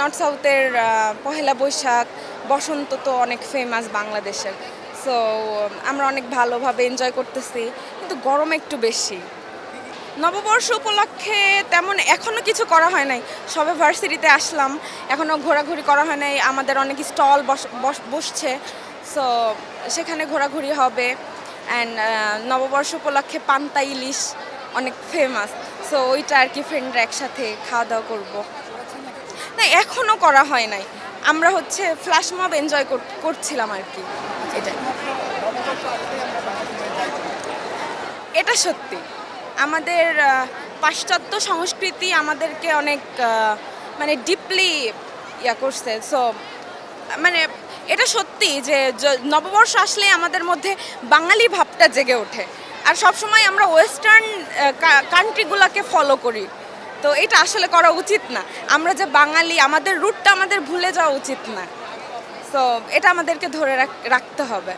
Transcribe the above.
North সাউথের পহেলা বৈশাখ, বসন্ত তো অনেক ফেমাস বাংলাদেশের। সো আমরা অনেক ভালোভাবে এনজয় করতেছি, কিন্তু গরম একটু বেশি। নববর্ষ উপলক্ষে তেমন এখনও কিছু করা হয় নাই, সবে ভার্সিটিতে আসলাম, এখনও ঘোরাঘুরি করা হয় নাই। আমাদের অনেক স্টল বসছে, সো সেখানে ঘোরাঘুরি হবে। অ্যান্ড নববর্ষ উপলক্ষে পান্তা ইলিশ অনেক ফেমাস, সো ওইটা আর কি ফ্রেন্ডরা একসাথে খাওয়া দাওয়া করবো। না, এখনও করা হয় নাই, আমরা হচ্ছে ফ্ল্যাশ মব এনজয় করছিলাম আর কি। এটা সত্যি আমাদের পাশ্চাত্য সংস্কৃতি আমাদেরকে অনেক মানে ডিপলি করছে। সো মানে এটা সত্যি যে নববর্ষ আসলে আমাদের মধ্যে বাঙালি ভাবটা জেগে ওঠে, আর সবসময় আমরা ওয়েস্টার্ন কান্ট্রিগুলোকে ফলো করি। তো এটা আসলে করা উচিত না, আমরা যে বাঙালি আমাদের রুটটা আমাদের ভুলে যাওয়া উচিত না। সো এটা আমাদেরকে ধরে রাখতে হবে।